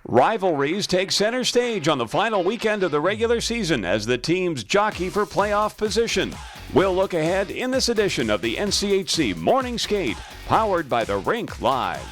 Rivalries take center stage on the final weekend of the regular season as the teams jockey for playoff position. We'll look ahead in this edition of the NCHC Morning Skate, powered by the Rink Live.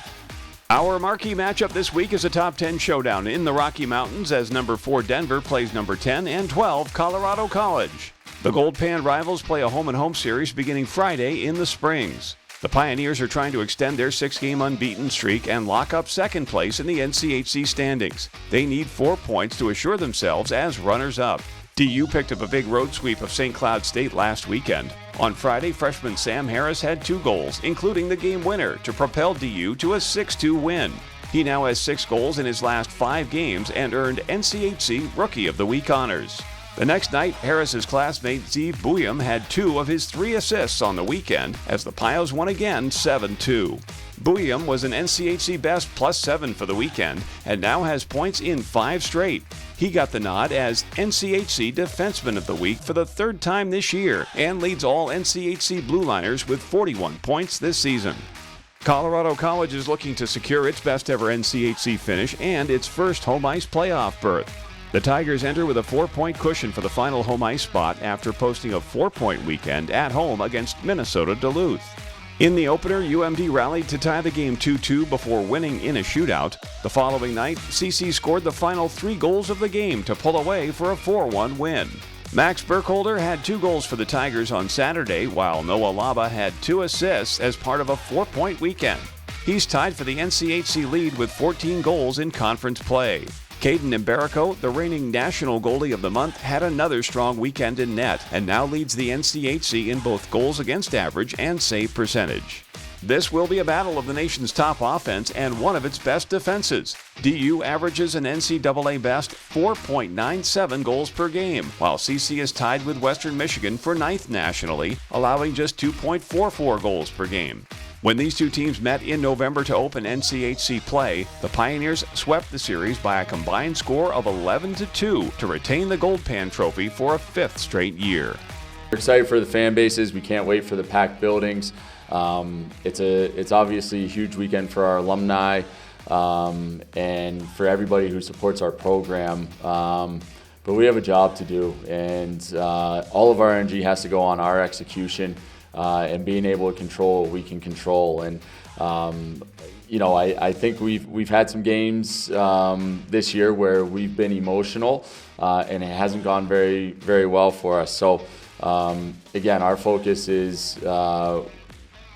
Our marquee matchup this week is a top 10 showdown in the Rocky Mountains as number 4 Denver plays number 10 and 12 Colorado College. The Gold Pan rivals play a home-and-home series beginning Friday in the Springs. The Pioneers are trying to extend their 6-game unbeaten streak and lock up second place in the NCHC standings. They need 4 points to assure themselves as runners-up. DU picked up a big road sweep of St. Cloud State last weekend. On Friday, freshman Sam Harris had 2 goals, including the game winner, to propel DU to a 6-2 win. He now has 6 goals in his last 5 games and earned NCHC Rookie of the Week honors. The next night, Harris's classmate Zeev Buyam had 2 of his 3 assists on the weekend as the Pios won again 7-2. Buyam was an NCHC best +7 for the weekend and now has points in 5 straight. He got the nod as NCHC Defenseman of the Week for the 3rd time this year and leads all NCHC Blue Liners with 41 points this season. Colorado College is looking to secure its best ever NCHC finish and its first home ice playoff berth. The Tigers enter with a 4-point cushion for the final home ice spot after posting a 4-point weekend at home against Minnesota Duluth. In the opener, UMD rallied to tie the game 2-2 before winning in a shootout. The following night, CC scored the final 3 goals of the game to pull away for a 4-1 win. Max Burkholder had 2 goals for the Tigers on Saturday, while Noah Laba had 2 assists as part of a 4-point weekend. He's tied for the NCHC lead with 14 goals in conference play. Caden Imberico, the reigning national goalie of the month, had another strong weekend in net and now leads the NCHC in both goals against average and save percentage. This will be a battle of the nation's top offense and one of its best defenses. DU averages an NCAA best 4.97 goals per game, while CC is tied with Western Michigan for 9th nationally, allowing just 2.44 goals per game. When these 2 teams met in November to open NCHC play, the Pioneers swept the series by a combined score of 11-2 to retain the Gold Pan Trophy for a 5th straight year. We're excited for the fan bases. We can't wait for the packed buildings. It's obviously a huge weekend for our alumni and for everybody who supports our program. But we have a job to do, and all of our energy has to go on our execution. And being able to control what we can control. And I think we've had some games this year where we've been emotional, and it hasn't gone very, very well for us. So again, our focus is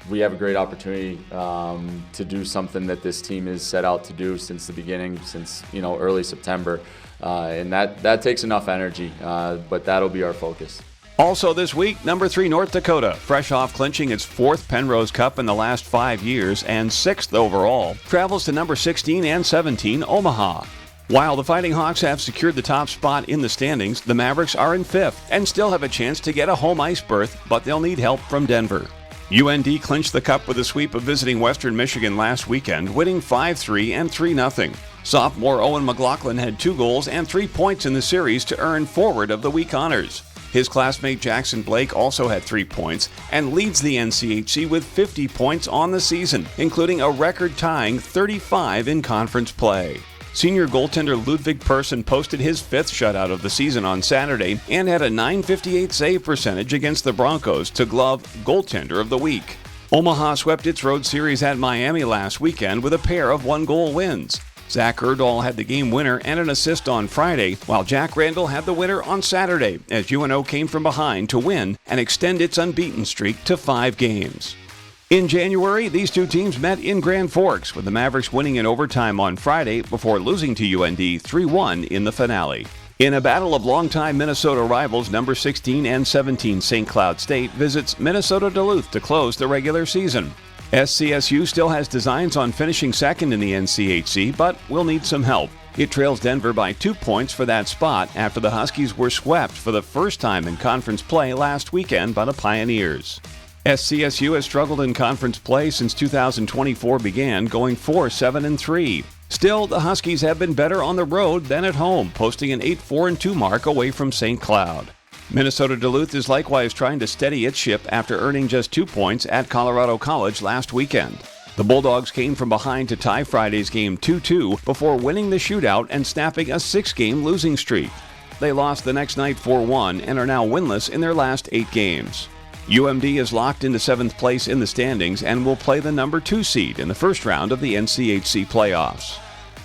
we have a great opportunity to do something that this team has set out to do since the beginning, since early September, and that takes enough energy, but that'll be our focus. Also this week, number 3 North Dakota, fresh off clinching its 4th Penrose Cup in the last 5 years and 6th overall, travels to number 16 and 17 Omaha. While the Fighting Hawks have secured the top spot in the standings, the Mavericks are in 5th and still have a chance to get a home ice berth, but they'll need help from Denver. UND clinched the cup with a sweep of visiting Western Michigan last weekend, winning 5-3 and 3-0. Sophomore Owen McLaughlin had 2 goals and 3 points in the series to earn Forward of the Week honors. His classmate Jackson Blake also had 3 points and leads the NCHC with 50 points on the season, including a record-tying 35 in conference play. Senior goaltender Ludwig Persson posted his 5th shutout of the season on Saturday and had a .958 save percentage against the Broncos to glove Goaltender of the Week. Omaha swept its road series at Miami last weekend with a pair of 1-goal wins. Zach Erdahl had the game winner and an assist on Friday, while Jack Randall had the winner on Saturday as UNO came from behind to win and extend its unbeaten streak to 5 games. In January, these 2 teams met in Grand Forks, with the Mavericks winning in overtime on Friday before losing to UND 3-1 in the finale. In a battle of longtime Minnesota rivals, number 16 and 17 St. Cloud State visits Minnesota Duluth to close the regular season. SCSU still has designs on finishing 2nd in the NCHC, but will need some help. It trails Denver by 2 points for that spot after the Huskies were swept for the first time in conference play last weekend by the Pioneers. SCSU has struggled in conference play since 2024 began, going 4-7-3. Still, the Huskies have been better on the road than at home, posting an 8-4-2 mark away from St. Cloud. Minnesota Duluth is likewise trying to steady its ship after earning just 2 points at Colorado College last weekend. The Bulldogs came from behind to tie Friday's game 2-2 before winning the shootout and snapping a 6-game losing streak. They lost the next night 4-1 and are now winless in their last 8 games. UMD is locked into 7th place in the standings and will play the number 2 seed in the first round of the NCHC playoffs.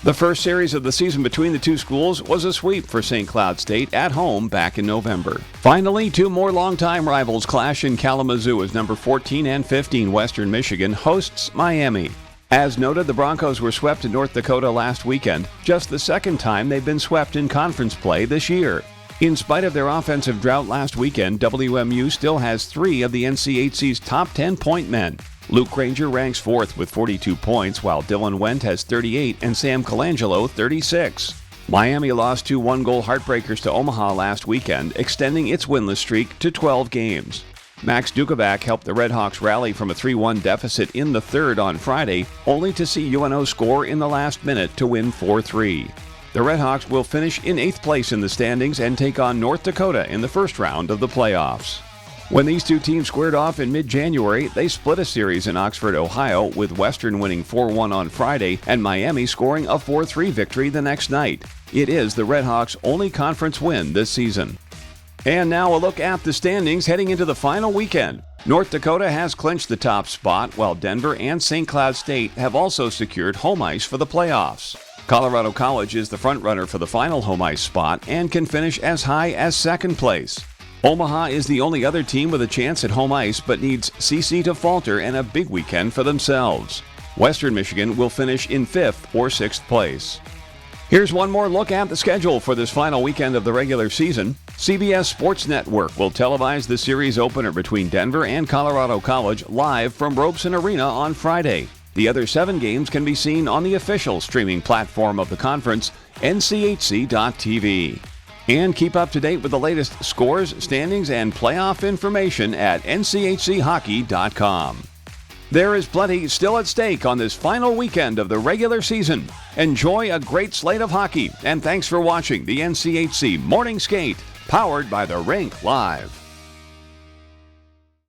The first series of the season between the two schools was a sweep for St. Cloud State at home back in November. Finally, 2 more longtime rivals clash in Kalamazoo as number 14 and 15 Western Michigan hosts Miami. As noted, the Broncos were swept in North Dakota last weekend, just the second time they've been swept in conference play this year. In spite of their offensive drought last weekend, WMU still has 3 of the NCHC's top 10 point men. Luke Granger ranks 4th with 42 points, while Dylan Wendt has 38 and Sam Colangelo 36. Miami lost 2 one-goal heartbreakers to Omaha last weekend, extending its winless streak to 12 games. Max Dukovac helped the Redhawks rally from a 3-1 deficit in the third on Friday, only to see UNO score in the last minute to win 4-3. The Redhawks will finish in 8th place in the standings and take on North Dakota in the first round of the playoffs. When these two teams squared off in mid-January, they split a series in Oxford, Ohio, with Western winning 4-1 on Friday and Miami scoring a 4-3 victory the next night. It is the Redhawks' only conference win this season. And now a look at the standings heading into the final weekend. North Dakota has clinched the top spot, while Denver and St. Cloud State have also secured home ice for the playoffs. Colorado College is the frontrunner for the final home ice spot and can finish as high as 2nd place. Omaha is the only other team with a chance at home ice but needs CC to falter and a big weekend for themselves. Western Michigan will finish in 5th or 6th place. Here's one more look at the schedule for this final weekend of the regular season. CBS Sports Network will televise the series opener between Denver and Colorado College live from Robeson Arena on Friday. The other 7 games can be seen on the official streaming platform of the conference, NCHC.TV. And keep up to date with the latest scores, standings, and playoff information at NCHChockey.com. There is plenty still at stake on this final weekend of the regular season. Enjoy a great slate of hockey, and thanks for watching the NCHC Morning Skate, powered by the Rink Live.